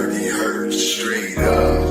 Rehearsed straight up.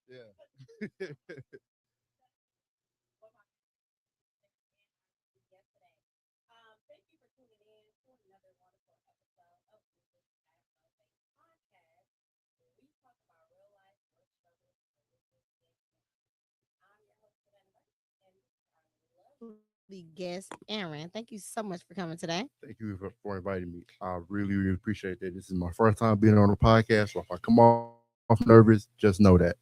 Yeah. The guest, Aaron. Thank you so much for coming today. Thank you for inviting me. I really, really appreciate that. This is my first time being on a podcast. So if I come off nervous, just know that.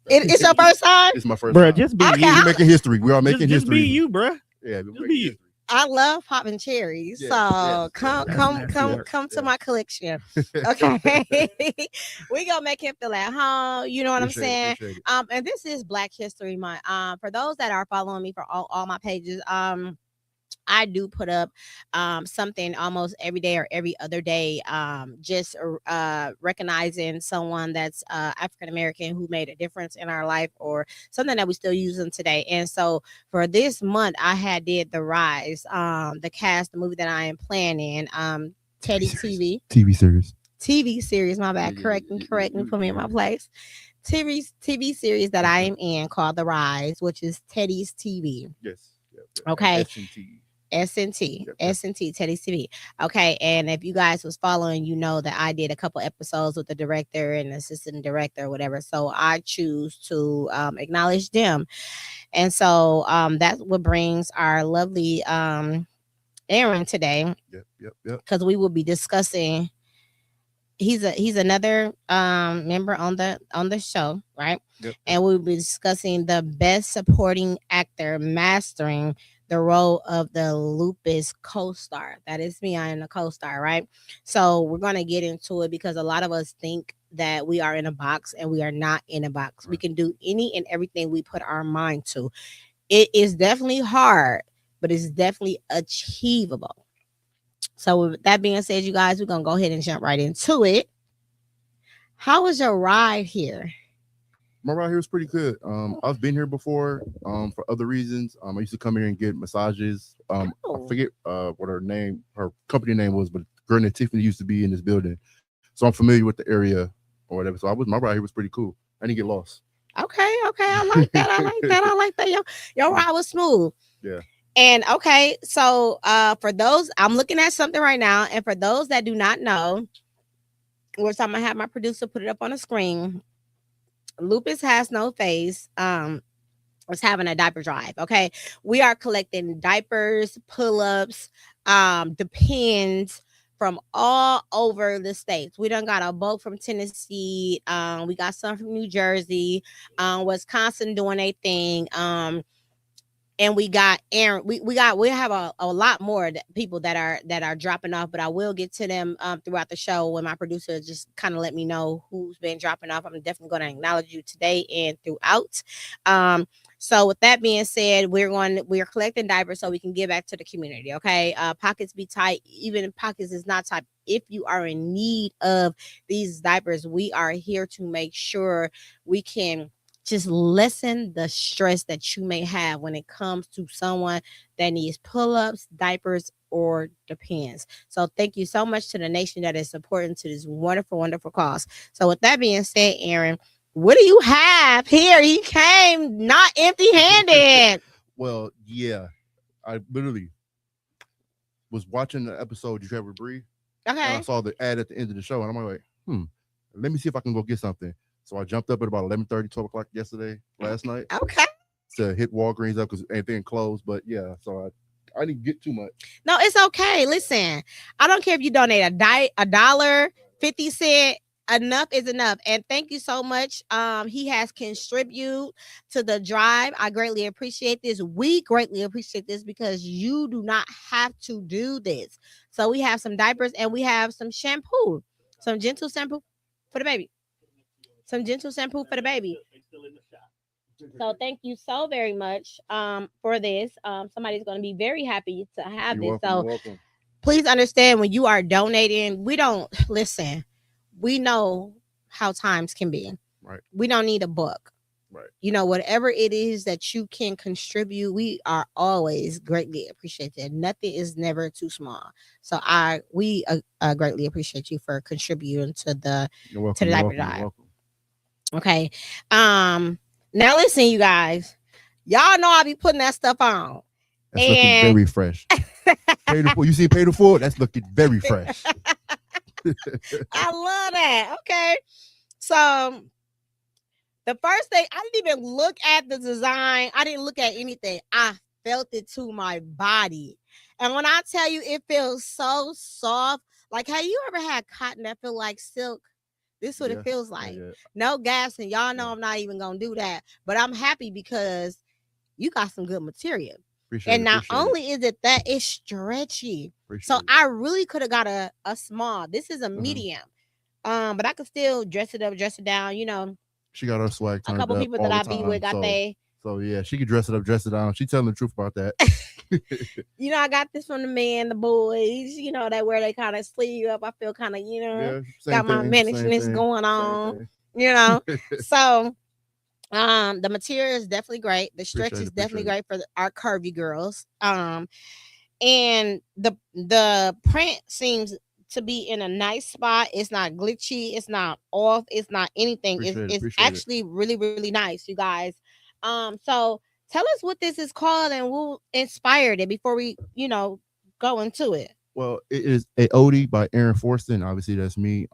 It's your first time? It's my first Bruh, time. just be Okay, you. We're making history. We are making Just be history. you, bruh. Yeah, we're Just making be you. history. I love popping cherries. Yes, So yes, come yes. to my collection. Okay. We gonna make him feel at home. You know what I'm saying? Appreciate it. And this is Black History Month. For those that are following me for all my pages, I do put up something almost every day or every other day, just recognizing someone that's African American who made a difference in our life or something that we still using today. And so for this month, I did The Rise, the cast, the movie that I am planning, Teddy TV. TV series, my bad. Yeah, Correct me, put me in my place. TV series that I am in called The Rise, which is Teddy's TV. Yes. Okay. SNT. SNT, Yep. SNT, Teddy's TV. Okay, and if you guys was following, you know that I did a couple episodes with the director and assistant director or whatever. So I choose to acknowledge them, and so that's what brings our lovely Aaron today, Yep. because we will be discussing. He's another member on the show, right? Yep. And we'll be discussing the best supporting actor mastering the role of the Lupus co-star. That is me. I am the co-star, right? So we're gonna get into it because a lot of us think that we are in a box and we are not in a box. Right. We can do any and everything we put our mind to. It is definitely hard, but it's definitely achievable. So with that being said, you guys, we're gonna go ahead and jump right into it. How was your ride here? My ride here was pretty good. I've been here before for other reasons. I used to come here and get massages. I forget what her company name was, but Gurney and Tiffany used to be in this building. So I'm familiar with the area or whatever. So my ride here was pretty cool. I didn't get lost. Okay. I like that. I like that. Your ride was smooth. Yeah. And okay, so for those, I'm looking at something right now, and for those that do not know, which I'm gonna have my producer put it up on the screen. Lupus Has No Face was having a diaper drive. Okay, we are collecting diapers, pull-ups, depends from all over the states. We done got a bulk from Tennessee. We got some from New Jersey, Wisconsin doing a thing. And we got Aaron. We have a lot more people that are dropping off, but I will get to them throughout the show when my producer just kind of let me know who's been dropping off. I'm definitely going to acknowledge you today and throughout. So with that being said, we're collecting diapers so we can give back to the community. Okay, pockets be tight, even if pockets is not tight. If you are in need of these diapers, we are here to make sure we can just lessen the stress that you may have when it comes to someone that needs pull-ups, diapers, or depends. So thank you so much to the nation that is supporting to this wonderful, wonderful cause. So with that being said, Aaron, what do you have here? He came not empty-handed. Well, yeah, I literally was watching the episode You Trevor Bree, and I Okay. saw the ad at the end of the show, and I'm like, let me see if I can go get something. So I jumped up at about 11:30, 12 o'clock last night, Okay. to hit Walgreens up because anything closed. But yeah, so I didn't get too much. No, it's okay. Listen, I don't care if you donate a dollar, 50 cents. Enough is enough. And thank you so much. He has contributed to the drive. I greatly appreciate this. We greatly appreciate this because you do not have to do this. So we have some diapers and we have some shampoo, some gentle shampoo for the baby. Some gentle shampoo for the baby. So thank you so very much for this. Somebody's going to be very happy to have You're this. welcome. So You're welcome. please understand when you are donating, we don't listen. We know how times can be. Right. We don't need a book. Right. You know, whatever it is that you can contribute, we are always greatly appreciated. Nothing is never too small. So we greatly appreciate you for contributing to the You're welcome. to the You're diaper welcome. You're drive. welcome. Okay. Now listen, you guys. Y'all know I be putting that stuff on. That's looking very fresh. You see Pay the Full? That's looking very fresh. I love that. Okay. So the first thing, I didn't even look at the design. I didn't look at anything. I felt it to my body. And when I tell you it feels so soft, like have you ever had cotton that feel like silk? This is what it feels like. Yeah. No gas, and y'all know I'm not even gonna do that. But I'm happy because you got some good material. And not only is it that, it's stretchy. So I really could have got a small. This is a medium. But I could still dress it up, dress it down, you know. She got her swag turned up. A couple up people all that the I be with got they. So yeah, she could dress it up, dress it down. She telling the truth about that. You know, I got this from the men, the boys, you know, that where they kind of sleeve up. I feel kind of, you know, got my management going on, you know. So the material is definitely great. The stretch is definitely great for our curvy girls. And the print seems to be in a nice spot. It's not glitchy. It's not off. It's not anything. It's actually really, really nice, you guys. So tell us what this is called and who inspired it before we, you know, go into it. Well, it is a Odie by Aaron Fourston. Obviously, that's me.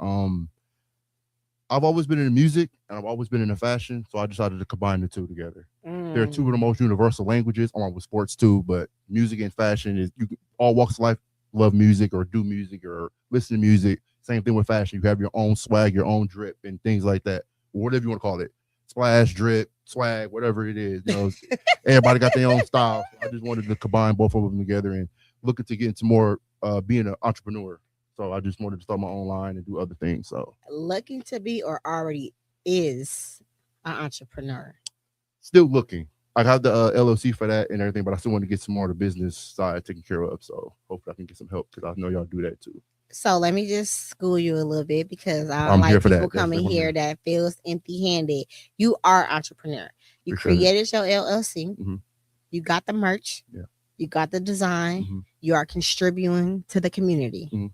I've always been in music and I've always been in fashion, so I decided to combine the two together. They're two of the most universal languages, along with sports too. But music and fashion is all walks of life love music or do music or listen to music. Same thing with fashion. You have your own swag, your own drip, and things like that. Whatever you want to call it, splash, drip, swag, whatever it is. You know, everybody got their own style. So I just wanted to combine both of them together and looking to get into more being an entrepreneur. So I just wanted to start my own line and do other things. So looking to be or already is an entrepreneur. Still looking. I have the LLC for that and everything, but I still want to get some more of the business side taken care of. So hopefully I can get some help because I know y'all do that too. So let me just school you a little bit because I don't like people coming here that feels empty-handed. You are an entrepreneur. You created your LLC. Mm-hmm. You got the merch. Yeah. You got the design. Mm-hmm. You are contributing to the community. Mm-hmm.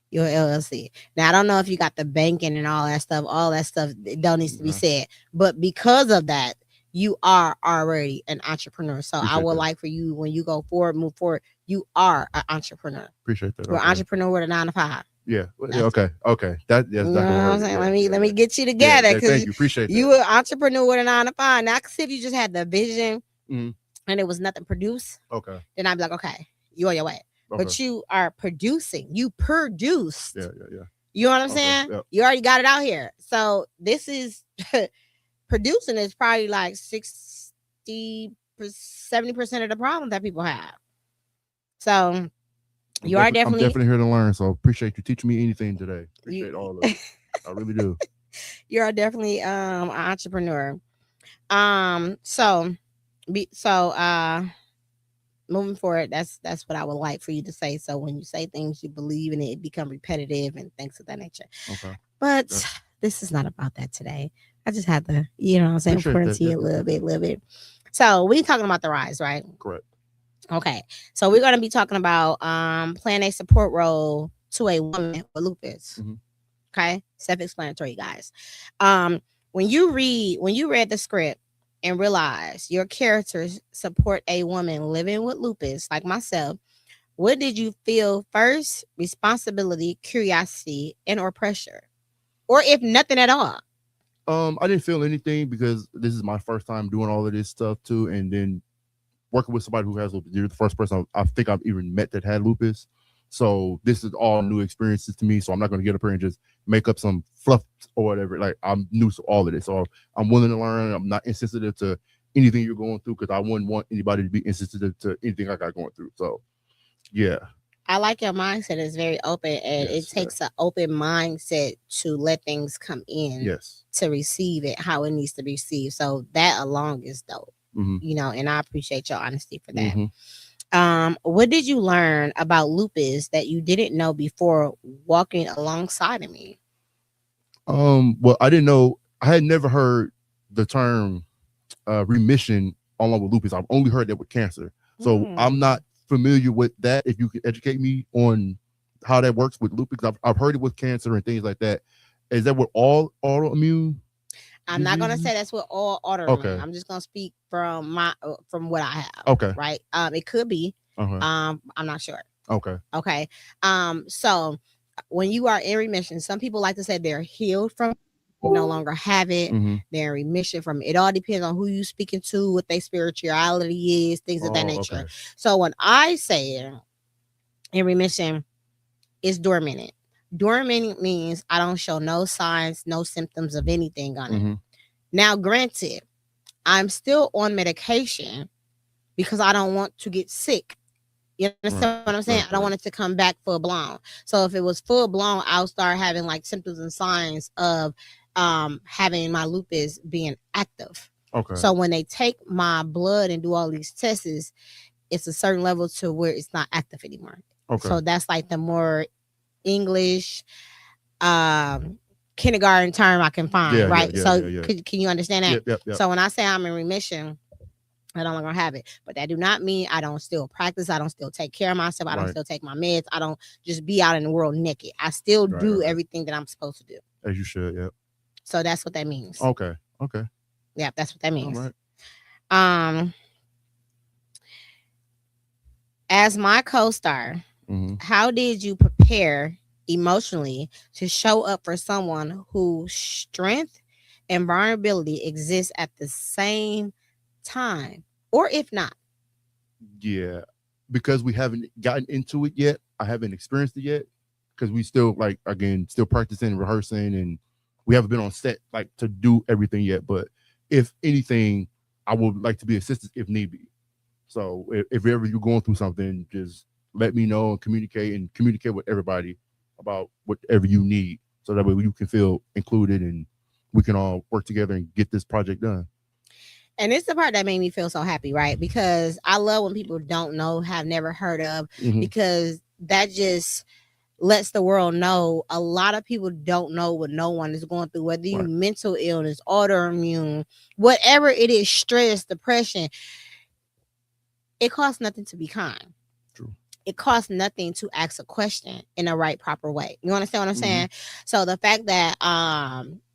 Your LLC. Now I don't know if you got the banking and all that stuff. All that stuff don't need to be said. But because of that, you are already an entrepreneur. So I would like for you, when you go forward, move forward, you are an entrepreneur. Appreciate that. You're an entrepreneur with a 9 to 5. Yeah. Okay. That's you know what I'm saying? Let me get you together because thank you. Appreciate you an entrepreneur with a 9 to 5. Now, because if you just had the vision and it was nothing produced, then I'd be like, okay, you on your way. Okay. But you are producing. You produced. Yeah. You know what I'm saying? Yep. You already got it out here. So this is producing is probably like 60%, 70% of the problem that people have. So I'm definitely here to learn. So appreciate you teaching me anything today. Appreciate all of it. I really do. You're definitely an entrepreneur. Moving forward, that's what I would like for you to say. So when you say things, you believe in it become repetitive and things of that nature. Okay. But this is not about that today. I just had to, you know what I'm saying, Appreciate pour that. into you a little bit. So we talking about the rise, right? Correct. Okay. So we're gonna be talking about playing a support role to a woman with lupus. Mhm. Okay. Self-explanatory, guys. Um, when you read the script and realize your characters support a woman living with lupus, like myself, what did you feel first? Responsibility, curiosity, and or pressure? Or if nothing at all? I didn't feel anything because this is my first time doing all of this stuff too, and then working with somebody who has lupus. You're the first person I think I've even met that had lupus. So this is all new experiences to me. So I'm not going to get up here and just make up some fluff or whatever. Like, I'm new to all of this. So I'm willing to learn. I'm not insensitive to anything you're going through because I wouldn't want anybody to be insensitive to anything I got going through. So yeah. I like your mindset. It's very open, and it Yes. takes an open mindset to let things come in Yes. to receive it how it needs to be received. So that alone is dope. Mm-hmm. You know, and I appreciate your honesty for that. Mm-hmm. What did you learn about lupus that you didn't know before walking alongside of me? Well, I didn't know. I had never heard the term remission along with lupus. I've only heard that with cancer. So I'm not familiar with that. If you could educate me on how that works with lupus, I've heard it with cancer and things like that. Is that with all autoimmune? I'm not gonna say that's with all autoimmune. Okay. I'm just gonna speak from what I have. Okay. Right. It could be. I'm not sure. Okay. Okay. So when you are in remission, some people like to say they're healed from it, they no longer have it. They're in remission from it. It all depends on who you speaking to, what their spirituality is, things of that nature. Okay. So when I say in remission, it's dormant. Dormant means I don't show no signs, no symptoms of anything on it. Now, granted, I'm still on medication because I don't want to get sick. You understand what I'm saying? I don't want it to come back full blown. So if it was full blown, I'll start having like symptoms and signs of having my lupus being active. Okay. So when they take my blood and do all these tests, it's a certain level to where it's not active anymore. Okay. So that's like the more English kindergarten term I can find, right? Can you understand that? Yep. So when I say I'm in remission, I don't gonna have it, but that do not mean I don't still practice. I don't still take care of myself. I don't still take my meds. I don't just be out in the world naked. I still do everything that I'm supposed to do. As you should. Yep. So that's what that means. Okay. Yeah, that's what that means. All right. As my co-star, how did you prepare emotionally to show up for someone whose strength and vulnerability exists at the same time, or if not? Yeah, because we haven't gotten into it yet. I haven't experienced it yet because we still still practicing and rehearsing, and we haven't been on set like to do everything yet. But if anything, I would like to be assisted if need be. So if ever you're going through something, just let me know and communicate with everybody about whatever you need, so that way you can feel included and we can all work together and get this project done. And it's the part that made me feel so happy, right? Because I love when people don't know, have never heard of, because that just lets the world know a lot of people don't know what no one is going through, whether you mental illness, autoimmune, whatever it is, stress, depression. It costs nothing to be kind. True. It costs nothing to ask a question in a right, proper way. You understand what I'm saying? So the fact that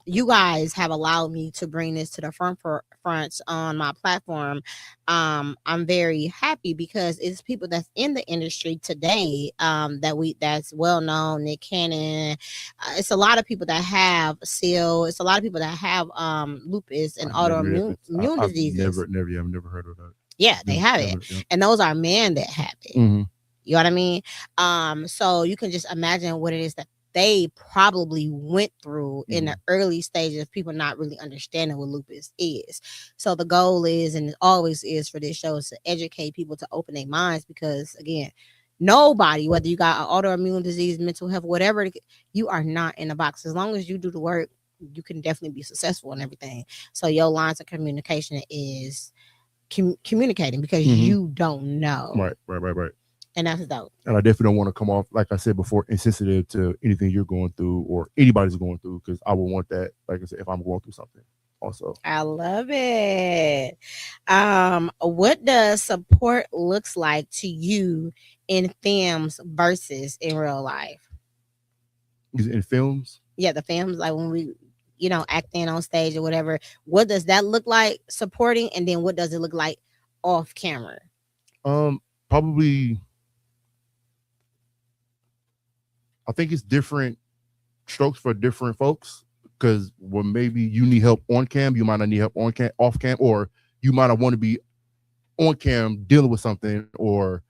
you guys have allowed me to bring this to the front on my platform, I'm very happy because it's people that's in the industry today that's well known. Nick Cannon, it's a lot of people that have SEAL. It's a lot of people that have lupus and autoimmune diseases. I've never heard of that. Yeah, they have it, and those are men that have it. You know what I mean? So you can just imagine what it is that they probably went through in the early stages of people not really understanding what lupus is. So the goal is, and it always is for this show, is to educate people, to open their minds, because again, nobody, whether you got an autoimmune disease, mental health, whatever, you are not in a box. As long as you do the work, you can definitely be successful in everything. So your lines of communication is communicating because you don't know. Right. And that's dope. And I definitely don't want to come off, like I said before, insensitive to anything you're going through or anybody's going through, because I would want that, like I said, if I'm going through something. also. I love it. What does support looks like to you in films versus in real life? In films, Yeah, the films, like when we, acting on stage or whatever. What does that look like supporting, and then what does it look like off camera? probably I think it's different strokes for different folks because when maybe you need help on cam, you might not need help on cam, off cam, or you might not want to be on cam dealing with something or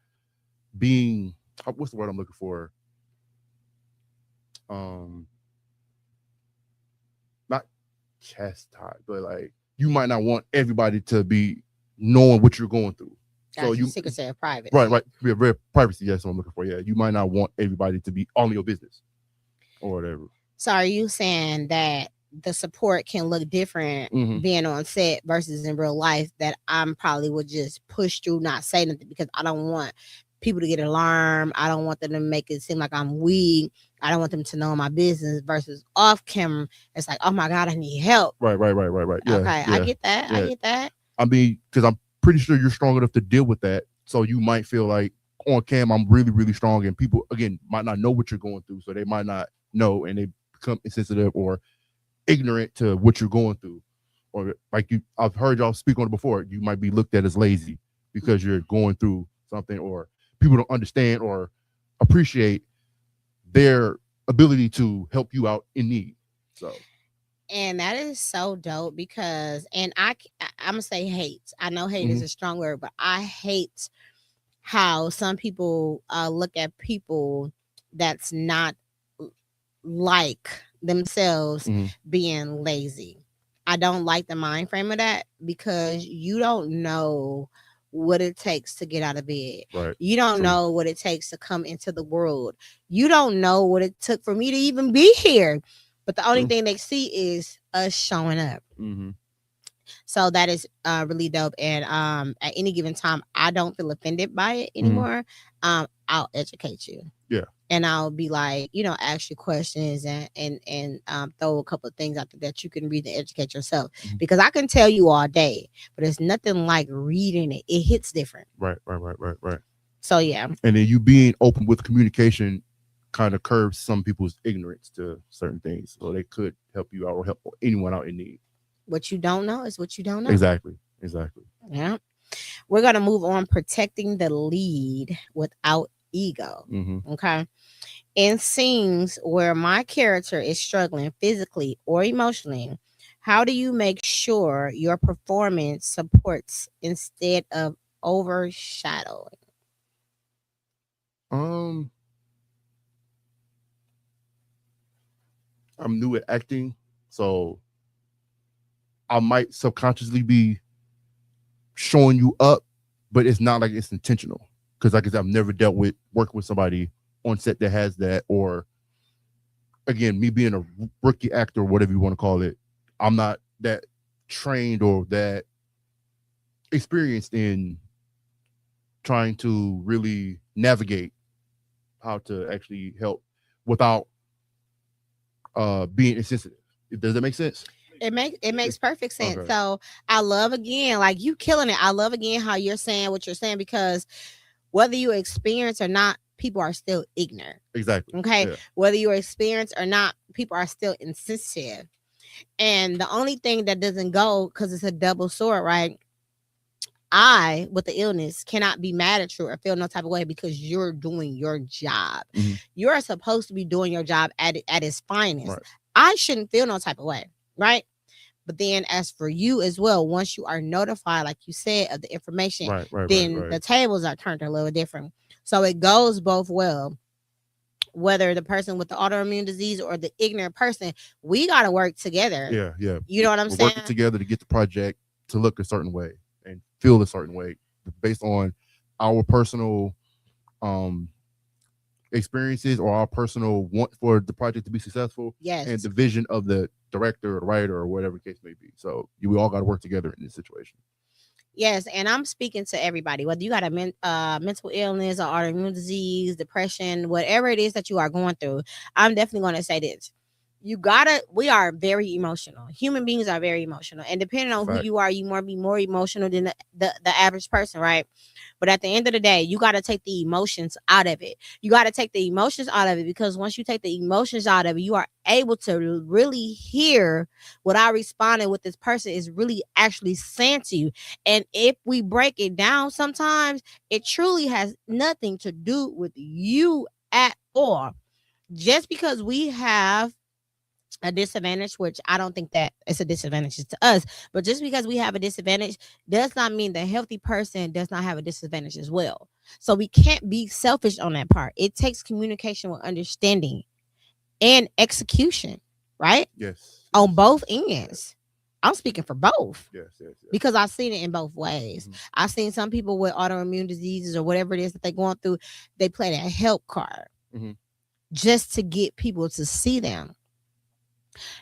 being what's the word I'm looking for? Not chastised, but like you might not want everybody to be knowing what you're going through. Gotcha. So you secrecy or private. Right. Yeah, very privacy. That's what I'm looking for. Yeah, you might not want everybody to be all in your business or whatever. So are you saying that the support can look different being on set versus in real life, that I'm probably would just push through, not say nothing because I don't want people to get alarmed. I don't want them to make it seem like I'm weak. I don't want them to know my business versus off camera. It's like, oh my God, I need help. Right. Yeah, okay. Yeah. I get that. Yeah. I get that. I mean, because I'm pretty sure you're strong enough to deal with that. So you might feel like on cam, I'm really, really strong. And people, again, might not know what you're going through. So they might not know and they become insensitive or ignorant to what you're going through. Or like I've heard y'all speak on it before. You might be looked at as lazy because you're going through something, or people don't understand or appreciate their ability to help you out in need. So. And that is so dope because, and I'm going to say hate. I know hate is a strong word, but I hate how some people look at people that's not like themselves being lazy. I don't like the mind frame of that because you don't know what it takes to get out of bed. Right. You don't know what it takes to come into the world. You don't know what it took for me to even be here. But the only thing they see is us showing up. So that is really dope. And at any given time, I don't feel offended by it anymore. I'll educate you. Yeah. And I'll be like, ask you questions and throw a couple of things out there that you can read and educate yourself. Because I can tell you all day, but it's nothing like reading it. It hits different. Right. So, yeah. And then you being open with communication kind of curbs some people's ignorance to certain things. So they could help you out or help anyone out in need. What you don't know is what you don't know. Exactly. Yeah. We're going to move on. Protecting the lead without ego. Okay. In scenes where my character is struggling physically or emotionally, how do you make sure your performance supports instead of overshadowing? I'm new at acting, so I might subconsciously be showing you up, but it's not like it's intentional. Because like I said, I've never dealt with working with somebody on set that has that, or again, me being a rookie actor, whatever you want to call it, I'm not that trained or that experienced in trying to really navigate how to actually help without being insensitive. Does that make sense? It makes perfect sense. Okay. So I love, again, like you killing it. I love, again, how you're saying what you're saying, because whether you experience or not, people are still ignorant. Exactly. Okay. Yeah. Whether you experience or not, people are still insensitive. And the only thing that doesn't go, because it's a double sword, right? I, with the illness, cannot be mad at you or feel no type of way because you're doing your job. You're supposed to be doing your job at its finest. Right. I shouldn't feel no type of way, right? But then as for you as well, once you are notified, like you said, of the information, then the tables are turned a little different. So it goes both well. Whether the person with the autoimmune disease or the ignorant person, we got to work together. Yeah. You know what I'm saying? Working together to get the project to look a certain way and feel a certain way based on our personal experiences or our personal want for the project to be successful. Yes. And the vision of the director or writer or whatever the case may be. So we all got to work together in this situation. Yes, and I'm speaking to everybody, whether you got a mental illness or autoimmune disease, depression, whatever it is that you are going through. I'm definitely going to say this. we are very emotional. Human beings are very emotional. And depending on who Fact. you are, you might be more emotional than the average person, right? But at the end of the day, you got to take the emotions out of it. You got to take the emotions out of it, because once you take the emotions out of it, you are able to really hear what I responded with this person is really actually saying to you. And if we break it down, sometimes it truly has nothing to do with you at all. Just because we have a disadvantage, which I don't think that it's a disadvantage to us, but just because we have a disadvantage does not mean the healthy person does not have a disadvantage as well. So we can't be selfish on that part. It takes communication with understanding and execution, right? Yes. On both Yes. ends. I'm speaking for both. Yes. Yes. Yes. Because I've seen it in both ways. I've seen some people with autoimmune diseases or whatever it is that they're going through, they play that help card just to get people to see them.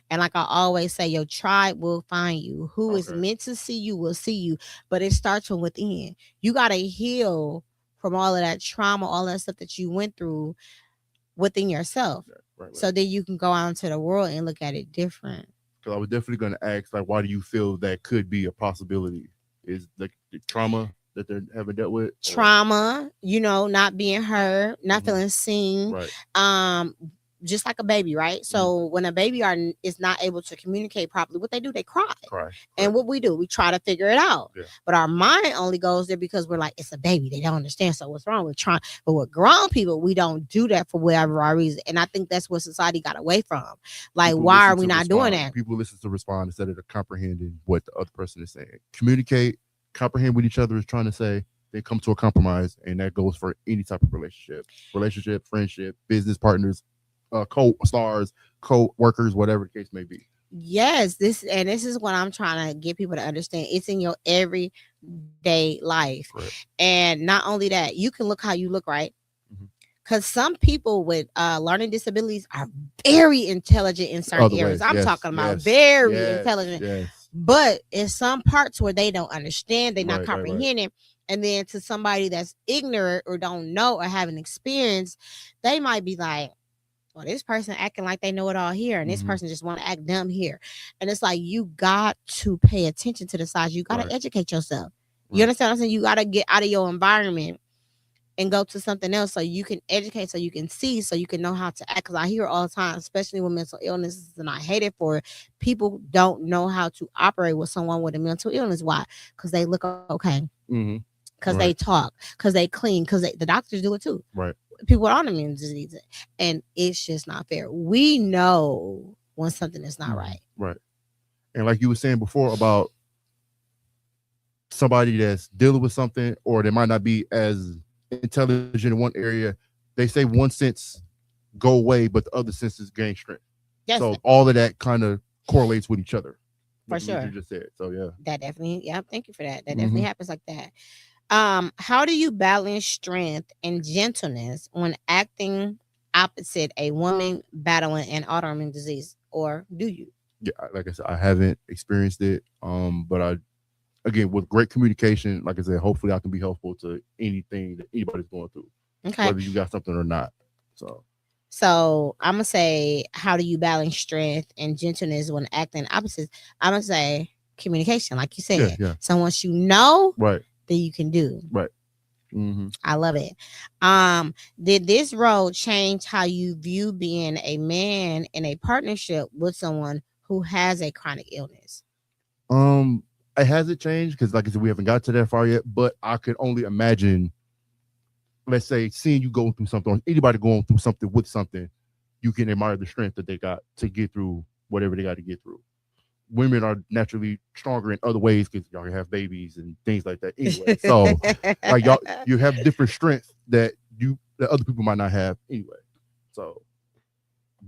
And like I always say, your tribe will find you. Who is meant to see you will see you. But it starts from within. You got to heal from all of that trauma, all that stuff that you went through within yourself. Right. So then you can go out into the world and look at it different. Because I was definitely going to ask, like, why do you feel that could be a possibility? Is the trauma that they're having dealt with? Trauma, not being heard, not feeling seen. Right. Just like a baby, right? So when a baby is not able to communicate properly, what they do, they cry. And what we do, we try to figure it out. Yeah. But our mind only goes there because we're like, it's a baby. They don't understand. So what's wrong with trying? But with grown people, we don't do that for whatever our reason. And I think that's what society got away from. Like, people why are we not doing that? People listen to respond instead of comprehending what the other person is saying. Communicate, comprehend what each other is trying to say. They come to a compromise, and that goes for any type of relationship, friendship, business partners, co-stars, co-workers, whatever the case may be. Yes, this is what I'm trying to get people to understand. It's in your everyday life. Right. And not only that, you can look how you look, right? Because some people with learning disabilities are very intelligent in certain areas. I'm talking about very intelligent. But in some parts where they don't understand, they're not comprehending. Right. And then to somebody that's ignorant or don't know or haven't experienced, they might be like, well, this person acting like they know it all here, and this person just want to act dumb here. And it's like, you got to pay attention to the sides. You got to educate yourself. You understand what I'm saying? You got to get out of your environment and go to something else so you can educate, so you can see, so you can know how to act. Because I hear all the time, especially with mental illnesses, and I hate it for it, people don't know how to operate with someone with a mental illness. Why? Because they look okay. Because they talk, because they clean, because the doctors do it too. Right. People with autoimmune disease, and it's just not fair. We know when something is not right. Right. And like you were saying before about somebody that's dealing with something, or they might not be as intelligent in one area, they say one sense go away, but the other senses gain strength. Yes. So all of that kind of correlates with each other. For sure. You just said. So yeah. That definitely, yeah, thank you for that. That definitely happens like that. How do you balance strength and gentleness when acting opposite a woman battling an autoimmune disease, or do you? Yeah, like I said, I haven't experienced it. But again, with great communication, like I said, hopefully I can be helpful to anything that anybody's going through, whether you got something or not. So I'm gonna say, how do you balance strength and gentleness when acting opposites? I'm gonna say communication, like you said. Yeah. So once you know, right, that you can do. Right. I love it. Did this role change how you view being a man in a partnership with someone who has a chronic illness? It hasn't changed because, like I said, we haven't got to that far yet. But I could only imagine, let's say, seeing you going through something, or anybody going through something with something, you can admire the strength that they got to get through whatever they got to get through. Women are naturally stronger in other ways because y'all have babies and things like that anyway. So like y'all, you have different strength that other people might not have anyway. So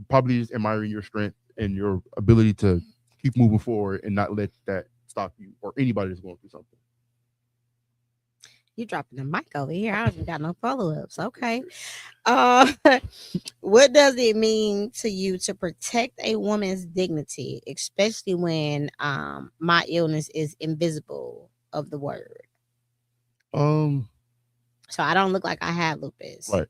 probably just admiring your strength and your ability to keep moving forward and not let that stop you or anybody that's going through something. You dropping the mic over here. I haven't got no follow-ups. Okay. What does it mean to you to protect a woman's dignity, especially when my illness is invisible of the word? So I don't look like I have lupus. Right.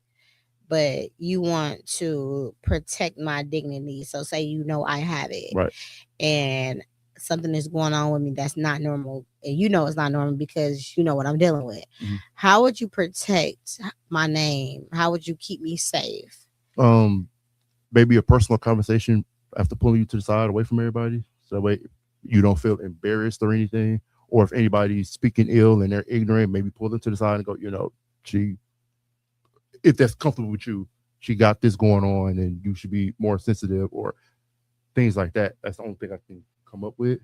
but you want to protect my dignity. So say I have it, Right. and something is going on with me that's not normal, and it's not normal because you know what I'm dealing with. Mhm. How would you protect my name? How would you keep me safe? Maybe a personal conversation after pulling you to the side away from everybody, so that way you don't feel embarrassed or anything. Or if anybody's speaking ill and they're ignorant, maybe pull them to the side and go, she, if that's comfortable with you, she got this going on, and you should be more sensitive, or things like that. That's the only thing I can come up with.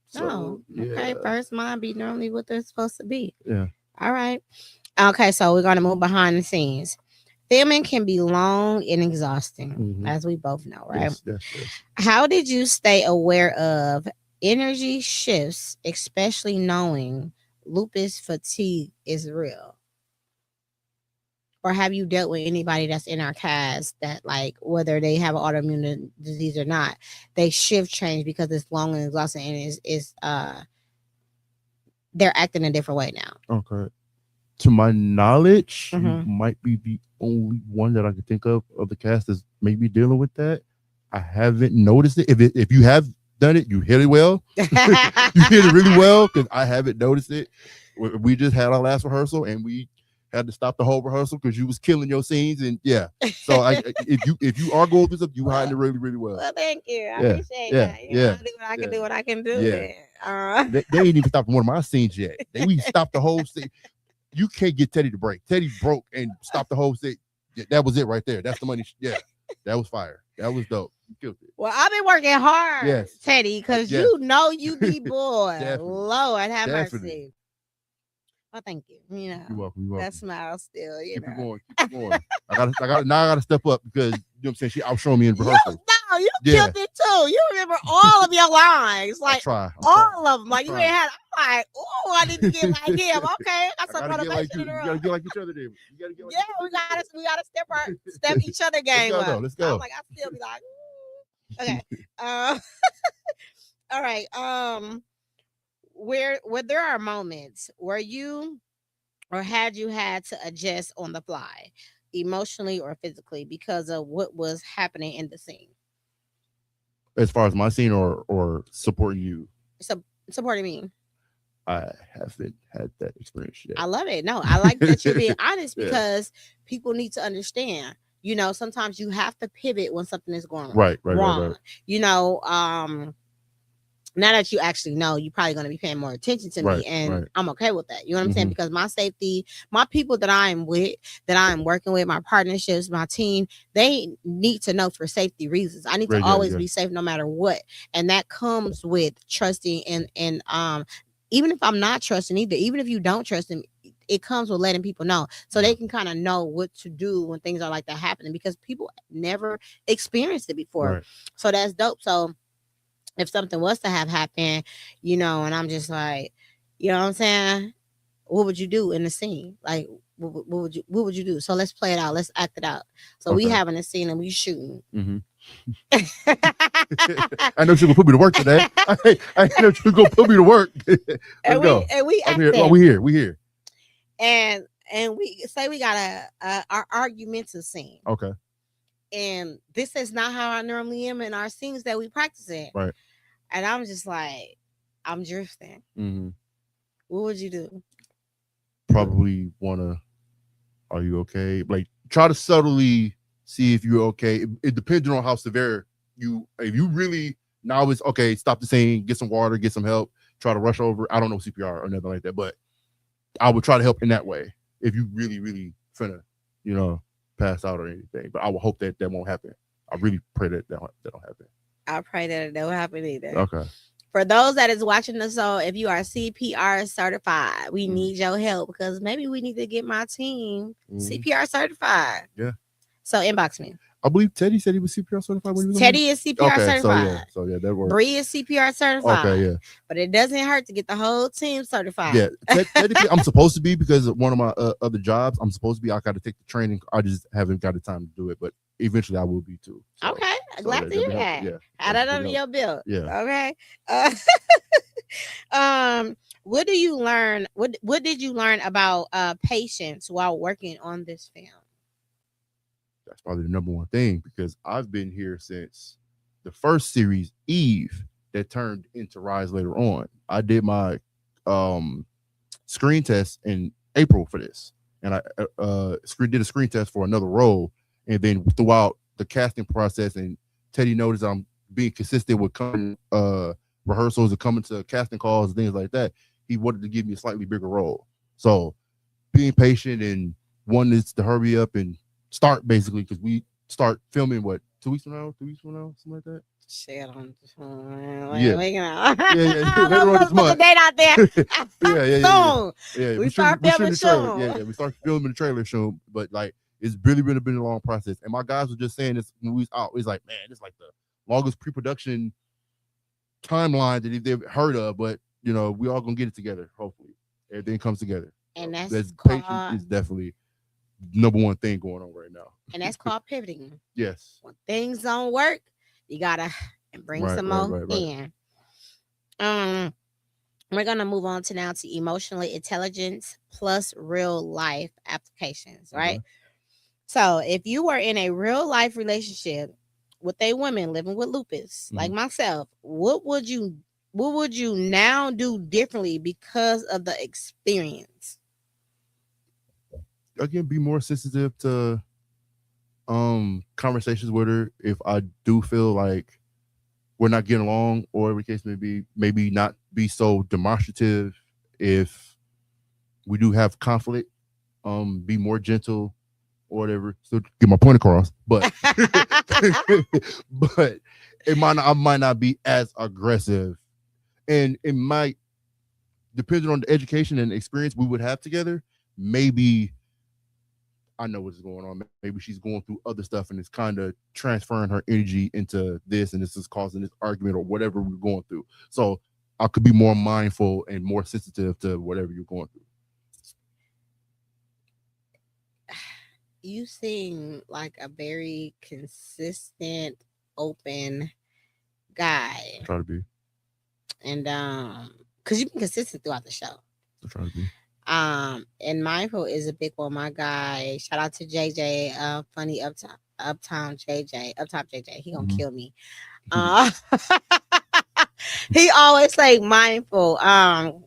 So, okay. First mind be normally what they're supposed to be. Yeah. All right. Okay, so we're gonna move behind the scenes. Filming can be long and exhausting, as we both know, right? Yes. How did you stay aware of energy shifts, especially knowing lupus fatigue is real? Or have you dealt with anybody that's in our cast that, like, whether they have an autoimmune disease or not, they shift change because it's long and exhausting, and they're acting a different way now? Okay. To my knowledge, you might be the only one that I can think of the cast that's maybe dealing with that. I haven't noticed it. If you have done it, you hit it well. You hit it really well, because I haven't noticed it. We just had our last rehearsal, and we had to stop the whole rehearsal because you was killing your scenes, and So if you are going through something, you hiding it really, really well. Well, thank you. I appreciate that. I do what I can do. What I can do. Yeah. They ain't even stopped one of my scenes yet. We stopped the whole scene. You can't get Teddy to break. Teddy broke and stopped the whole thing. Yeah, that was it right there. That's the money. Yeah, that was fire. That was dope. You killed it. Well, I've been working hard, Teddy, because you be bored. Lord have mercy. Well, thank you. You're welcome. That smile still. Keep it going. Keep it going. I gotta step up, because you know what I'm saying. She outshowed me in rehearsal. You killed it too. You remember all of your lines, like all of them. Like you ain't had. I'm like, oh, I need to get like him. Okay, I got some motivation in the room. You gotta get like each other, then. You gotta get like we gotta step each other game up. Let's go. I'm like, I still be like, okay. All right. Where there are moments where you or had to adjust on the fly, emotionally or physically, because of what was happening in the scene. As far as my scene or supporting you? Supporting me. I haven't had that experience yet. I love it. No, I like that you're being honest, because people need to understand. Sometimes you have to pivot when something is going wrong. Right. Now that you actually know, you're probably going to be paying more attention to me, and I'm okay with that. You know what I'm saying? Because my safety, my people that I am with, that I am working with, my partnerships, my team, they need to know for safety reasons. I need to always be safe no matter what. And that comes with trusting and even if I'm not trusting either, even if you don't trust them, it comes with letting people know, so they can kind of know what to do when things are like that happening, because people never experienced it before. Right. So that's dope. So if something was to have happened, and I'm just like, you know what I'm saying? What would you do in the scene? Like, what would you do? So let's play it out. Let's act it out. So we having a scene and we shooting. I know she's gonna put me to work today. I know she's gonna put me to work. And we acting. We here. And we say we got our argumentative scene. Okay. And this is not how I normally am in our scenes that we practice in. Right. And I'm just like, I'm drifting. What would you do? Probably are you okay? Like, try to subtly see if you're okay. It depends on how severe if you really, now it's okay, stop the scene, get some water, get some help, try to rush over. I don't know CPR or nothing like that, but I would try to help in that way if you really, really finna, pass out or anything. But I would hope that won't happen. I really pray that don't happen. I pray that it don't happen either. Okay. For those that is watching the show, if you are CPR certified, we need your help, because maybe we need to get my team CPR certified. Yeah. So inbox me. I believe Teddy said he was CPR certified when he was Teddy is CPR certified. So yeah, that works. Bree is CPR certified. Okay, yeah. But it doesn't hurt to get the whole team certified. Yeah, technically I'm supposed to be, because of one of my other jobs, I'm supposed to be. I got to take the training. I just haven't got the time to do it, but eventually I will be too. So, okay, glad to hear that. Yeah, add that under your belt. Yeah. Okay. What do you learn? What did you learn about patience while working on this film? That's probably the number one thing because I've been here since the first series, Eve, that turned into Rise later on. I did my screen test in April for this, and I did a screen test for another role, and then throughout the casting process, and Teddy noticed I'm being consistent with coming rehearsals and coming to casting calls and things like that. He wanted to give me a slightly bigger role, so being patient and wanting to hurry up and start basically because we start filming what 2 weeks from now, something like that. Shit on. Yeah. Later on this month. Put the date out there. Yeah. We start filming soon. Yeah. We start filming the trailer soon. But like, it's really been a long process. And my guys were just saying this when we was out. It's like, man, it's like the longest pre-production timeline that they've heard of. But you know, we all gonna get it together. Hopefully, everything comes together. And so that's patience is definitely number one thing going on right now. And that's called pivoting. Yes. When things don't work, you gotta bring some more in. We're gonna move on to emotionally intelligence plus real life applications, right? So if you were in a real life relationship with a woman living with lupus, like myself, what would you now do differently because of the experience? Again, be more sensitive to conversations with her if I do feel like we're not getting along, or every case may be, maybe not be so demonstrative if we do have conflict. Be more gentle or whatever. So get my point across, but but I might not be as aggressive, and it might, depending on the education and experience we would have together, maybe I know what's going on. Maybe she's going through other stuff and it's kind of transferring her energy into this, and this is causing this argument or whatever we're going through. So I could be more mindful and more sensitive to whatever you're going through. You seem like a very consistent, open guy. I try to be. And because you've been consistent throughout the show. I try to be. And mindful is a big one. My guy, shout out to JJ, funny uptown JJ. He gonna kill me. He always say mindful. And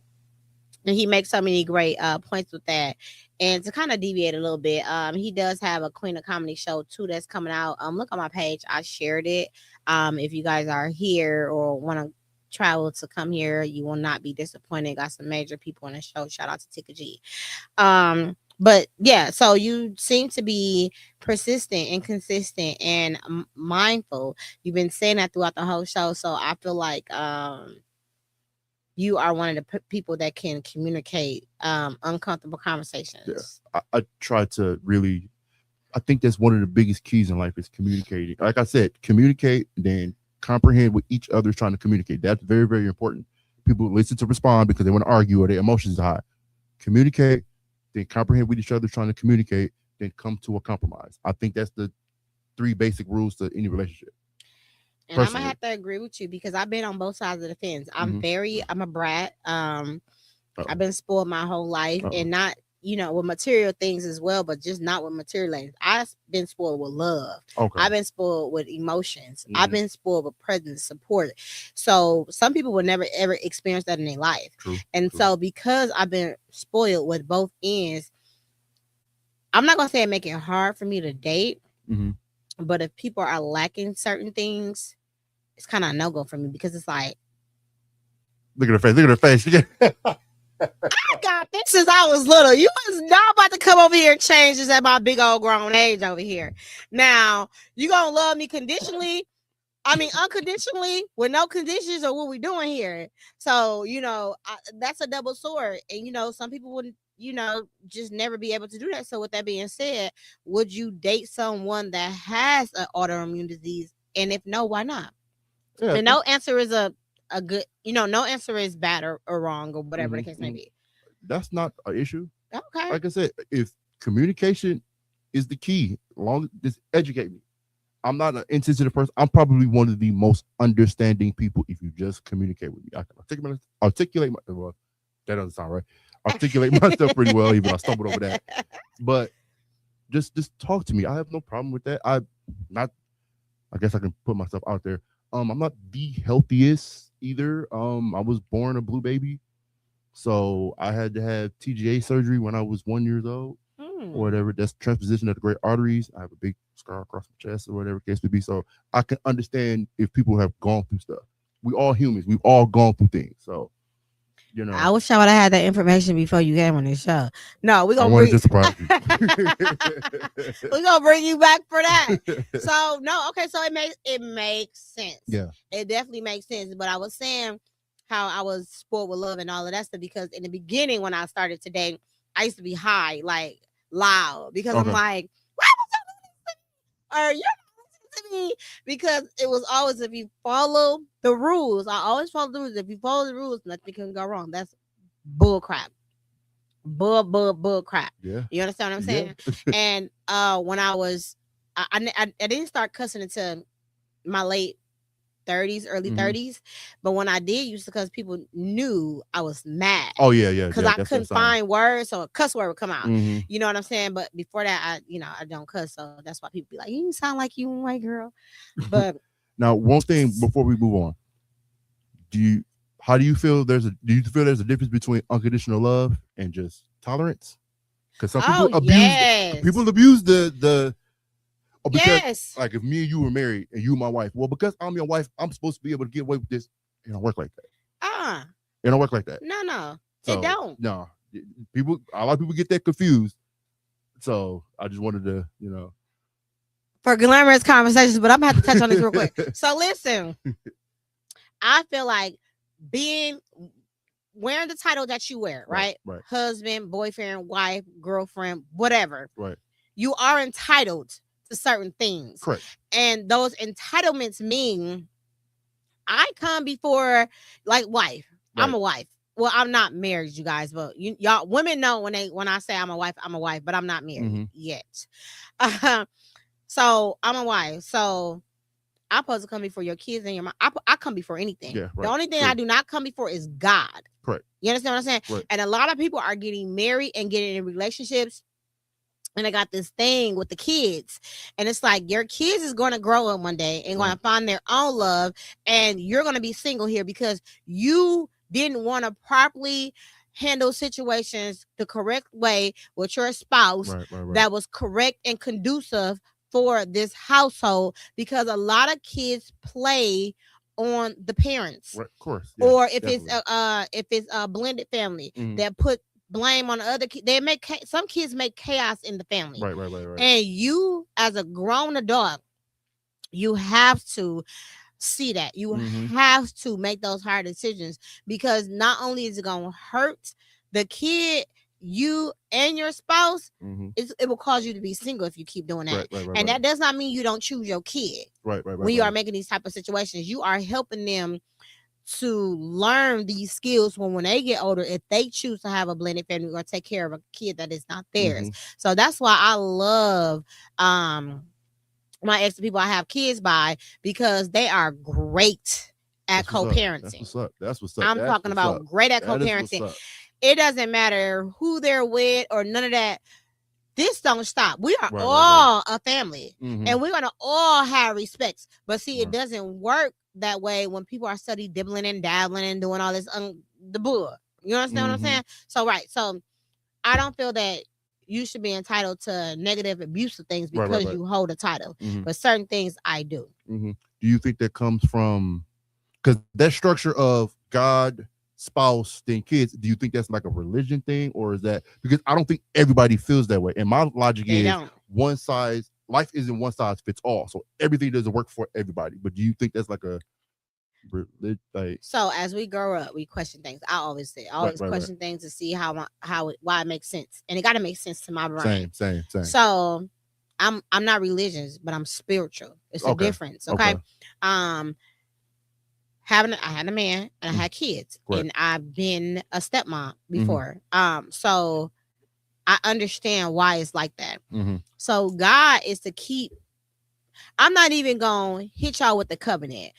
he makes so many great points with that. And to kind of deviate a little bit, he does have a Queen of Comedy show too that's coming out. Look on my page. I shared it. If you guys are here or want to travel to come here, you will not be disappointed. Got some major people on the show. Shout out to Tika G. But yeah, so you seem to be persistent and consistent and mindful. You've been saying that throughout the whole show. So I feel like you are one of the people that can communicate uncomfortable conversations. Yeah, I try to really, I think that's one of the biggest keys in life is communicating. Like I said, communicate, then comprehend what each other is trying to communicate. That's very, very important. People listen to respond because they want to argue or their emotions are high. Communicate, then comprehend what each other is trying to communicate, then come to a compromise. I think that's the 3 basic rules to any relationship. And personally, I'm gonna have to agree with you because I've been on both sides of the fence. I'm a brat. I've been spoiled my whole life, and not, with material things as well, but just not with material things. I've been spoiled with love. Okay. I've been spoiled with emotions. I've been spoiled with presence, support. So some people will never ever experience that in their life. True. So because I've been spoiled with both ends, I'm not gonna say it make it hard for me to date. But if people are lacking certain things, it's kind of a no-go for me because it's like, look at her face. I got this since I was little. You was not about to come over here and change this at my big old grown age over here. Now, you gonna love me conditionally? I mean, unconditionally with no conditions, or what we doing here? So, that's a double sword. And, some people wouldn't, just never be able to do that. So with that being said, would you date someone that has an autoimmune disease? And if no, why not? Yeah. And no answer is a good, no answer is bad or wrong or whatever the case may be. That's not an issue. Okay. Like I said, if communication is the key, just educate me. I'm not an insensitive person. I'm probably one of the most understanding people if you just communicate with me. I can articulate well, that doesn't sound right. Articulate myself pretty well, even I stumbled over that. But just talk to me. I have no problem with that. Not I guess I can put myself out there. I'm not the healthiest either. I was born a blue baby, so I had to have TGA surgery when I was 1 year old, or whatever. That's transposition of the great arteries. I have a big scar across my chest, or whatever case may be. So I can understand if people have gone through stuff. We all humans. We've all gone through things. So I wish I would have had that information before you came on this show. No, we're I gonna wanted bring to surprise you. we're gonna bring you back for that. So no, okay, so it makes sense. Yeah. It definitely makes sense. But I was saying how I was spoiled with love and all of that stuff because in the beginning when I started today, I used to be high, like loud, because I'm Okay. like, why are you to me? Because it was always if you follow the rules. I always follow the rules. If you follow the rules, nothing can go wrong. That's bull crap. Bull crap. Yeah. You understand what I'm saying? And when I was I didn't start cussing until my late 30s, early 30s. But when I did, used to because people knew I was mad. Oh yeah. Because I couldn't find words, so a cuss word would come out. Mm-hmm. You know what I'm saying? But before that, I don't cuss, so that's why people be like, "You sound like you a white girl." But now, one thing before we move on, how do you feel? Do you feel there's a difference between unconditional love and just tolerance? Because some people abuse the. Because like if me and you were married and you my wife, well, because I'm your wife, I'm supposed to be able to get away with this. It don't work like that. It don't work like that. No, so, it don't. No, a lot of people get that confused. So I just wanted to, for glamorous conversations, but I'm gonna have to touch on this real quick. So listen, I feel like wearing the title that you wear, right? Husband, boyfriend, wife, girlfriend, whatever. Right. You are entitled to certain things. Correct. And those entitlements mean I come before like wife. Right. I'm a wife. Well, I'm not married, you guys, but y'all women know when I say I'm a wife, but I'm not married yet. So I'm a wife. So I'm supposed to come before your kids and your mom. I come before anything. Yeah, right. The only thing I do not come before is God. Correct. You understand what I'm saying? Right. And a lot of people are getting married and getting in relationships. And I got this thing with the kids. And it's like your kids is going to grow up one day and going to find their own love. And you're going to be single here because you didn't want to properly handle situations the correct way with your spouse that was correct and conducive for this household, because a lot of kids play on the parents. Right, of course. Yeah, or if it's a blended family that put blame on the other kids. Some kids make chaos in the family. Right. And you, as a grown adult, you have to see that. You have to make those hard decisions, because not only is it going to hurt the kid, you and your spouse, it will cause you to be single if you keep doing that. Right. That does not mean you don't choose your kid. Right. When you are making these type of situations, you are helping them to learn these skills when they get older, if they choose to have a blended family or take care of a kid that is not theirs. So that's why I love my ex people I have kids by, because they are great at co-parenting. That's what's up. I'm talking about great at co-parenting. It doesn't matter who they're with or none of that. This don't stop. We are all a family, and we're gonna all have respects. But see, it doesn't work that way when people are study dibbling and dabbling and doing all this the bull. You understand what I'm saying? So I don't feel that you should be entitled to negative abusive things because you hold a title. But certain things I do. Do you think that comes from, because that structure of God, spouse, then kids, do you think that's like a religion thing, or is that because I don't think everybody feels that way? And my logic is life isn't one size fits all, so everything doesn't work for everybody. But do you think that's like a so as we grow up, we question things. I always question things to see why it makes sense, and it got to make sense to my brain. Same. So I'm not religious, but I'm spiritual. It's a difference. Okay. I had a man and I had kids, and I've been a stepmom before. So I understand why it's like that. So God is to keep. I'm not even gonna hit y'all with the covenant.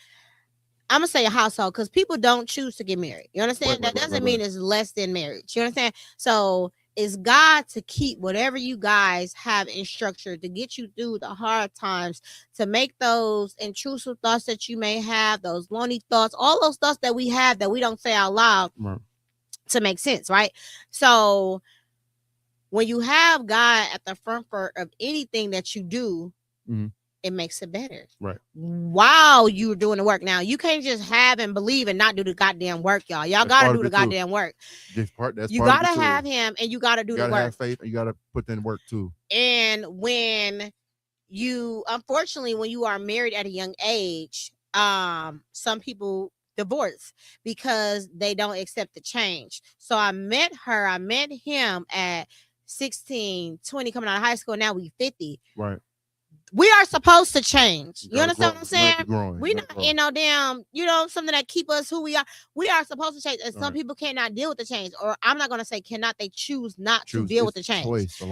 I'm gonna say a household, because people don't choose to get married. You understand? That doesn't mean it's less than marriage. You understand? So Is God to keep whatever you guys have in structure to get you through the hard times, to make those intrusive thoughts that you may have, those lonely thoughts, all those thoughts that we have that we don't say out loud to make sense, right? So when you have God at the front of anything that you do, it makes it better. Right. While you're doing the work. Now, you can't just have and believe and not do the goddamn work, y'all. Y'all got to do the goddamn work. You got to have him and you got to do the work. You got to have faith and you got to put in work too. And when you, unfortunately, when you are married at a young age, some people divorce because they don't accept the change. So I met him at 16, 20, coming out of high school. Now we 50. Right. We are supposed to change. You understand what I'm saying? We're not in no damn, something that keep us who we are. We are supposed to change. And some people cannot deal with the change. Or I'm not going to say cannot. They choose not to deal with the change.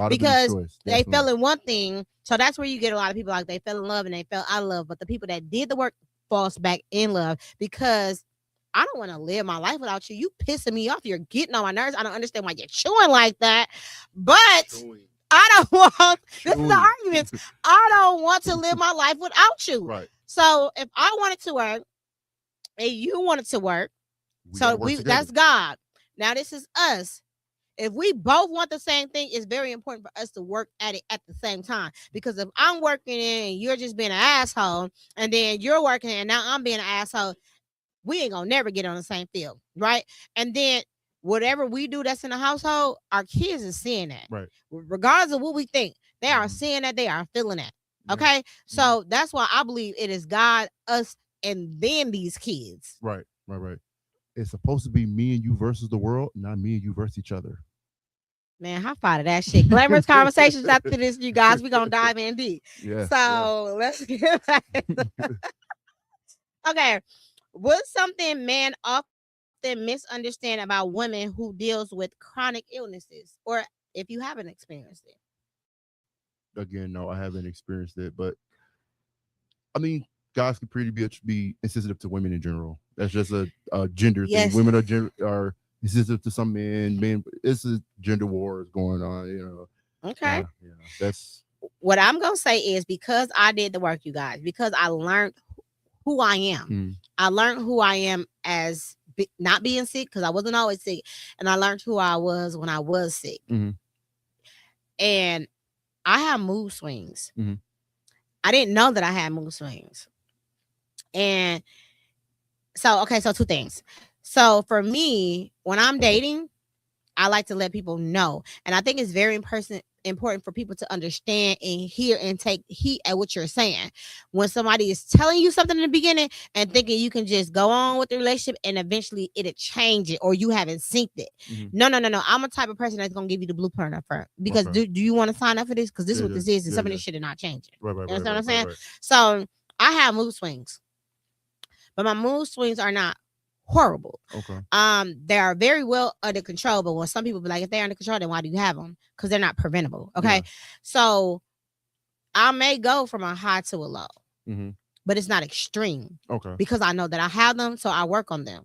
Because they fell in one thing. So that's where you get a lot of people like they fell in love and they fell out of love. But the people that did the work falls back in love because I don't want to live my life without you. You pissing me off. You're getting on my nerves. I don't understand why you're chewing like that. But I don't want, this is the argument. I don't want to live my life without you. Right. So if I wanted to work and you wanted to work, that's God. Now this is us. If we both want the same thing, it's very important for us to work at it at the same time. Because if I'm working and you're just being an asshole, and then you're working and now I'm being an asshole, we ain't gonna never get on the same field, right? And then whatever we do that's in the household, our kids are seeing that. Right. Regardless of what we think, they are seeing that, they are feeling that. Okay. So that's why I believe it is God, us, and then these kids. Right. It's supposed to be me and you versus the world, not me and you versus each other. Man, high five to that shit. Glamorous conversations after this, you guys. We're gonna dive in deep. Yeah. So let's get back. Okay. What's something men often misunderstand about women who deals with chronic illnesses, or if you haven't experienced it? Again, no, I haven't experienced it, but I mean, guys can pretty much be insensitive to women in general. That's just a gender thing. Women are insensitive to some men. It's a gender war is going on. Okay. That's what I'm gonna say is because I did the work, you guys. Because I learned who I am. I learned who I am as not being sick, because I wasn't always sick, and I learned who I was when I was sick. And I have mood swings. I didn't know that I had mood swings. And so two things. So for me, when I'm dating, I like to let people know, and I think it's very important for people to understand and hear and take heed at what you're saying. When somebody is telling you something in the beginning and thinking you can just go on with the relationship and eventually it'll change it, or you haven't synced it. No. I'm a type of person that's gonna give you the blueprint up front, because do you want to sign up for this? Because this is what this is, and some of this shit is not changing. You understand what I'm saying? So I have mood swings, but my mood swings are not horrible. Okay. They are very well under control, but when some people be like, if they're under control, then why do you have them? Because they're not preventable. Okay. Yeah. So I may go from a high to a low, but it's not extreme. Okay. Because I know that I have them, so I work on them.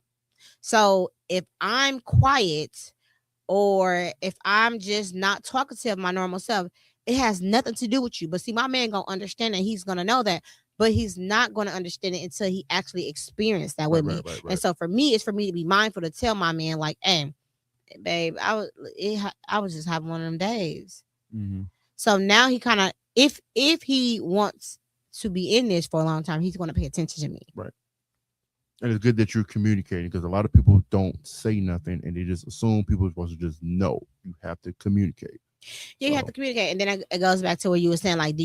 So if I'm quiet, or if I'm just not talkative, my normal self, it has nothing to do with you. But see, my man gonna understand that. He's gonna know that. But he's not going to understand it until he actually experienced that with me. Right. And so for me, it's for me to be mindful to tell my man, like, hey, babe, I was just having one of them days. So now he kind of, if he wants to be in this for a long time, he's going to pay attention to me. Right. And it's good that you're communicating, because a lot of people don't say nothing and they just assume people are supposed to just know. You have to communicate. You have to communicate. And then it goes back to what you were saying, like,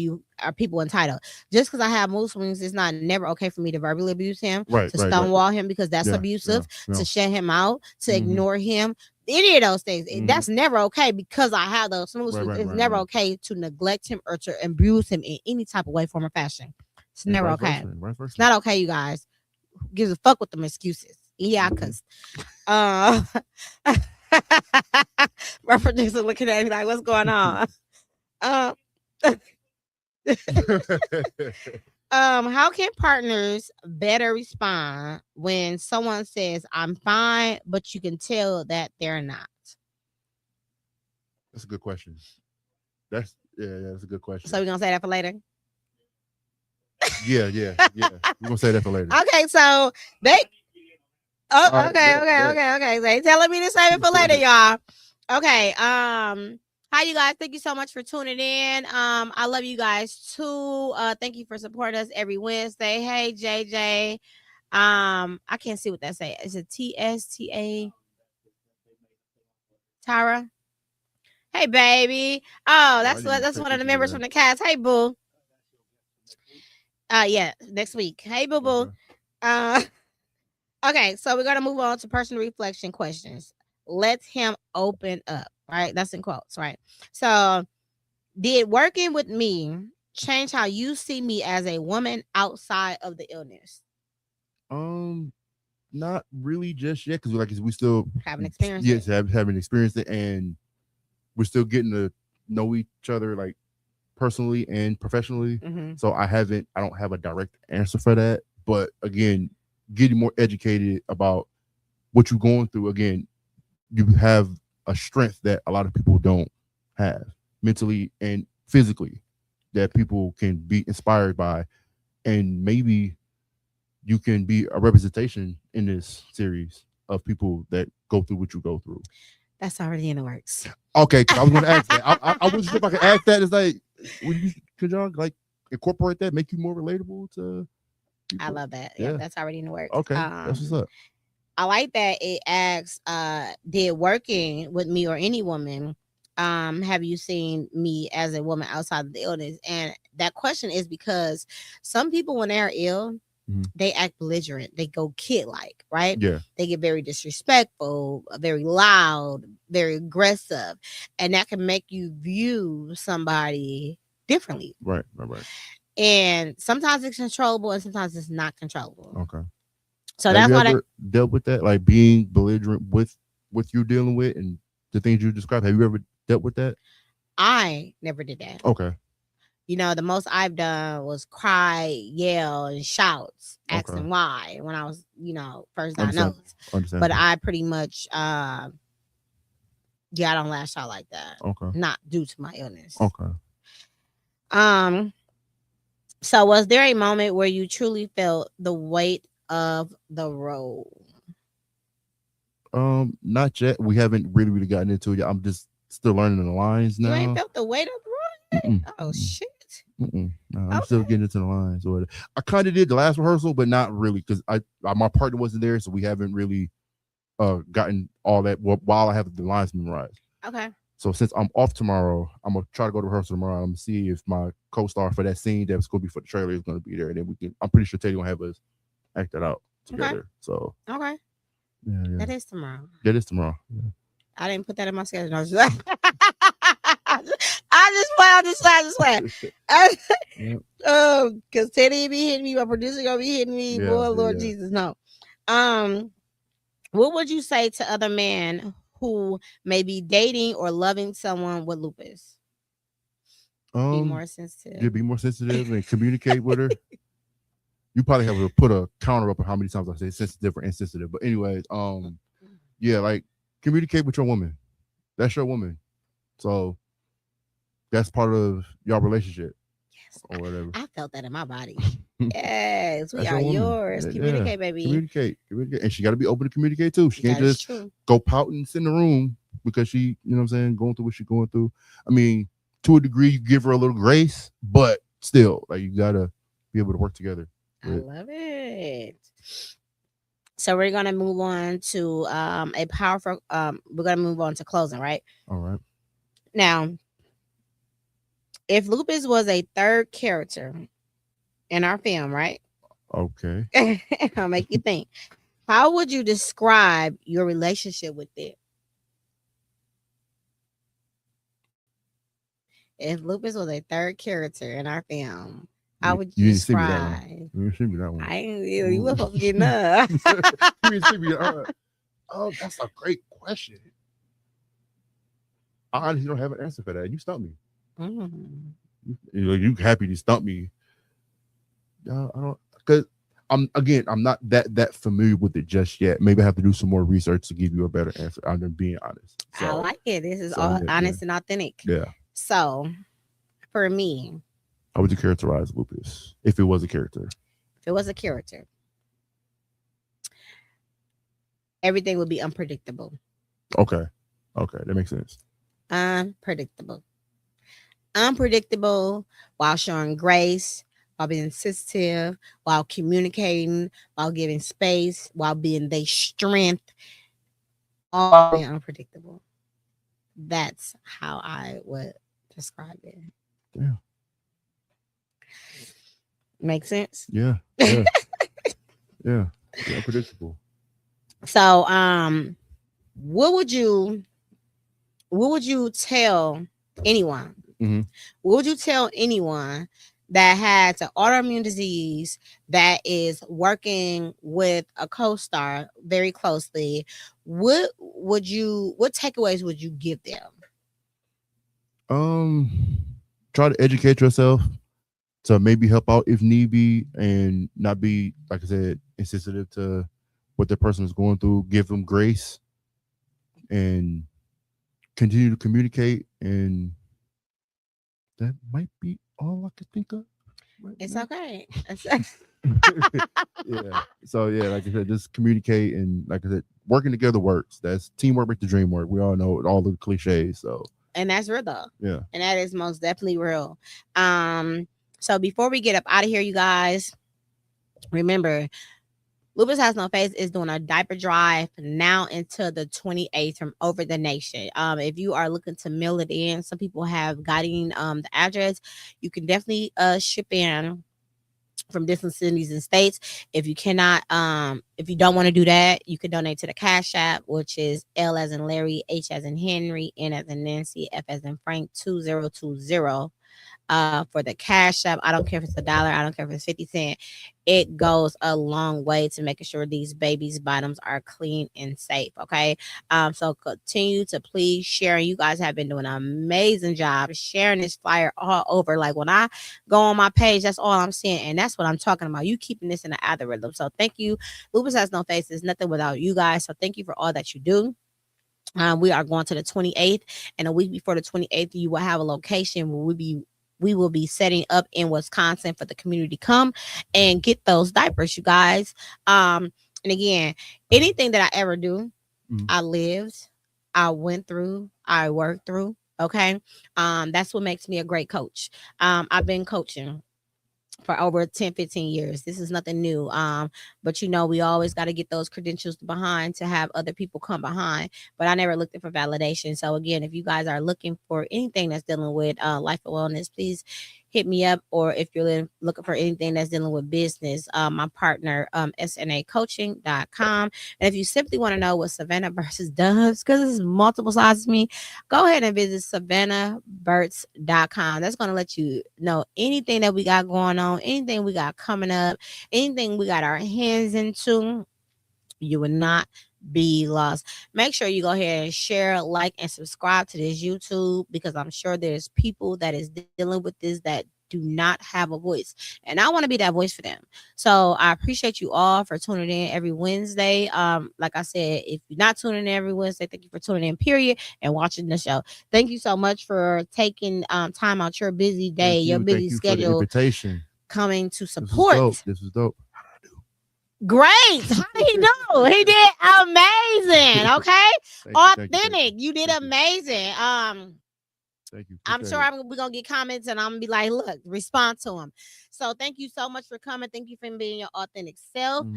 are people entitled? Just because I have mood swings, it's not never okay for me to verbally abuse him, to stonewall him, because that's abusive, to shut him out, to ignore him, any of those things. That's never okay, because I have those mood swings. It's never okay to neglect him or to abuse him in any type of way, form, or fashion. It's never okay. It's not okay, you guys. Who gives a fuck with them excuses? Yeah, because my producer looking at me like, what's going on? How can partners better respond when someone says, I'm fine, but you can tell that they're not? That's a good question. That's a good question. So we're gonna say that for later. Yeah. We're gonna say that for later. Okay, so they. Oh, All right, okay. So they telling me to save it for later, y'all. Okay. Hi, you guys. Thank you so much for tuning in. I love you guys too. Thank you for supporting us every Wednesday. Hey, JJ. I can't see what that say. Is it TSTA? Tara. Hey, baby. Oh, Oh, I didn't even that's pay one of the attention to members that. from the cast. Hey, boo. Yeah, next week. Hey, boo boo. Okay. Uh, okay, so we're gonna move on to personal reflection questions. Let him open up. Right, that's in quotes. Right. So, did working with me change how you see me as a woman outside of the illness? Um, not really just yet because we still Haven't experienced yes it. haven't experienced it, and we're still getting to know each other like personally and professionally. Mm-hmm. So I don't have a direct answer for that. But again, getting more educated about what you're going through. Again, you have a strength that a lot of people don't have mentally and physically that people can be inspired by, and maybe you can be a representation in this series of people that go through what you go through. That's already in the works. Okay, because I was going to ask that. I wasn't sure if I could ask that. It's like, could y'all like incorporate that, make you more relatable to people? I love that. Yeah, that's already in the works. Okay, that's what's up. I like that it asks, did working with me or any woman, have you seen me as a woman outside of the illness? And that question is because some people, when they're ill, they act belligerent. They go kid like, right? Yeah. They get very disrespectful, very loud, very aggressive. And that can make you view somebody differently. Right. And sometimes it's controllable and sometimes it's not controllable. Okay. So have that's you why ever dealt with that, like being belligerent with what you're dealing with and the things you described? Have you ever dealt with that? I never did that. Okay. You know, the most I've done was cry, yell, and shouts, asking why when I was, first diagnosed. But I pretty much, I don't lash out like that. Okay. Not due to my illness. Okay. So was there a moment where you truly felt the weight of the role? Not yet. We haven't really gotten into it yet. I'm just still learning the lines now. You ain't felt the weight of the role yet? Oh shit. No, I'm still getting into the lines. Or I kind of did the last rehearsal, but not really because my partner wasn't there, so we haven't really gotten all that while I have the lines memorized. Okay. So since I'm off tomorrow, I'm gonna try to go to rehearsal tomorrow. I'm gonna see if my co-star for that scene that's gonna be for the trailer is gonna be there, and then we can. I'm pretty sure Teddy gonna have us act that out together. Okay. So okay. Yeah. That is tomorrow. That is tomorrow. Yeah. I didn't put that in my schedule. I just swear. Because Teddy be hitting me, my producer gonna be hitting me. Boy, Lord Jesus, no. What would you say to other men who may be dating or loving someone with lupus? Be more sensitive. Yeah, be more sensitive and communicate with her. You probably have to put a counter up on how many times I say sensitive or insensitive. But anyways, yeah, like communicate with your woman. That's your woman. So that's part of your relationship. Yes. Or whatever. I felt that in my body. Yes, we are yours. Yeah, communicate, baby. Communicate. And she got to be open to communicate too. She can't just go pout and sit in the room because she, you know what I'm saying, going through what she's going through. I mean, to a degree, you give her a little grace, but still, like you got to be able to work together. I love it. So we're gonna move on to a powerful. We're gonna move on to closing, right? All right. Now, if Lupus was a third character in our film, right? Okay. I'll make you think. How would you describe your relationship with it? If Lupus was a third character in our film, how would you describe? You didn't see me that one. I ain't you were supposed to get enough. You didn't see me. Oh, that's a great question. I honestly don't have an answer for that. You stumped me. You happy to stump me? I don't, because I'm not that familiar with it just yet. Maybe I have to do some more research to give you a better answer. I'm just being honest. I So like it. This is so all yeah, yeah. honest and authentic. Yeah. So for me, How would you characterize Lupus if it was a character? if it was a character, everything would be unpredictable. Okay. Okay, that makes sense. Unpredictable. Unpredictable while showing grace, while being sensitive, while communicating, while giving space, while being their strength, all being unpredictable. That's how I would describe it. Yeah. Make sense? Yeah. Yeah. Yeah. Yeah. Unpredictable. So, what would you tell anyone? Mm-hmm. What would you tell anyone that has an autoimmune disease that is working with a co-star very closely? What takeaways would you give them? Try to educate yourself to maybe help out if need be, and not be, like I said, insensitive to what the person is going through. Give them grace and continue to communicate, and that might be all I could think of right It's now. okay. Yeah. So yeah, like I said, just communicate, and like I said, working together works. That's teamwork makes the dream work. We all know all the cliches. So And that's real though. yeah. And that is most definitely real. So before we get up out of here, you guys, remember, Lupus Has No Face is doing a diaper drive now until the 28th from over the nation. If you are looking to mail it in, some people have gotten the address. You can definitely ship in from different cities and states. If you cannot, if you don't want to do that, you can donate to the Cash App, which is L as in Larry, H as in Henry, N as in Nancy, F as in Frank 2020. For the Cash App, I don't care if it's $1, I don't care if it's 50 cents. It goes a long way to making sure these babies' bottoms are clean and safe. Okay. So continue to please share. You guys have been doing an amazing job sharing this flyer all over. Like when I go on my page, that's all I'm seeing. And that's what I'm talking about. You keeping this in the algorithm. So thank you. Lupus Has No Face is nothing without you guys. So thank you for all that you do. We are going to the 28th, and a week before the 28th, you will have a location where we will be setting up in Wisconsin for the community to come and get those diapers, you guys. And again, anything that I ever do, I lived, I went through, I worked through. Okay. That's what makes me a great coach. I've been coaching for over 10-15 years. This is nothing new. But we always got to get those credentials behind to have other people come behind. But I never looked for validation. So again, if you guys are looking for anything that's dealing with life and wellness, please hit me up. Or if you're looking for anything that's dealing with business, my partner, snacoaching.com. And if you simply want to know what Savannah Burks does, because it's multiple sides of me, go ahead and visit savannahburks.com. That's going to let you know anything that we got going on, anything we got coming up, anything we got our hands into. You will not be lost. Make sure you go ahead and share, like, and subscribe to this YouTube, because I'm sure there's people that is dealing with this that do not have a voice, and I want to be that voice for them. So I appreciate you all for tuning in every Wednesday. Like I said, if you're not tuning in every Wednesday, thank you for tuning in, period, and watching the show. Thank you so much for taking time out your busy day, your busy Thank you schedule, for the invitation. coming to support. This was dope. Great. How did he do? He did amazing. Okay. Authentic. You did amazing. Thank you. I'm sure we're going to get comments, and I'm going to be like, look, respond to them. So thank you so much for coming. Thank you for being your authentic self.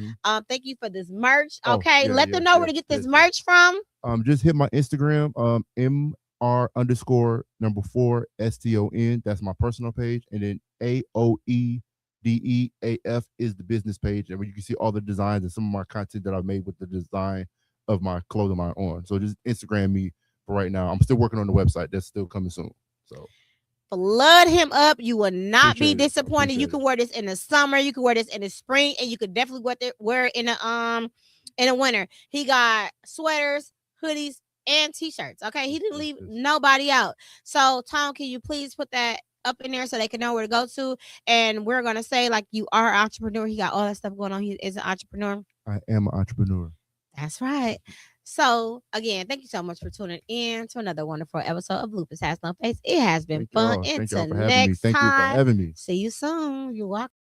Thank you for this merch. Okay. Let them know where to get this merch from. Just hit my Instagram, MR_4STON. That's my personal page. And then AOEDEAF is the business page. And where you can see all the designs and some of my content that I've made with the design of my clothing line on. So just Instagram me for right now. I'm still working on the website. That's still coming soon. So flood him up. You will not be disappointed. You can wear this in the summer. You can wear this in the spring, and you could definitely wear it in the winter. He got sweaters, hoodies, and t-shirts. Okay, he didn't leave nobody out. So Tom, can you please put that up in there so they can know where to go to. And we're gonna say like you are an entrepreneur. He got all that stuff going on. He is an entrepreneur. I am an entrepreneur. That's right. So again, thank you so much for tuning in to another wonderful episode of Lupus Has No Face. It has been fun. Thank y'all Until for having me. next Thank you for time. having me. See you soon. You're welcome.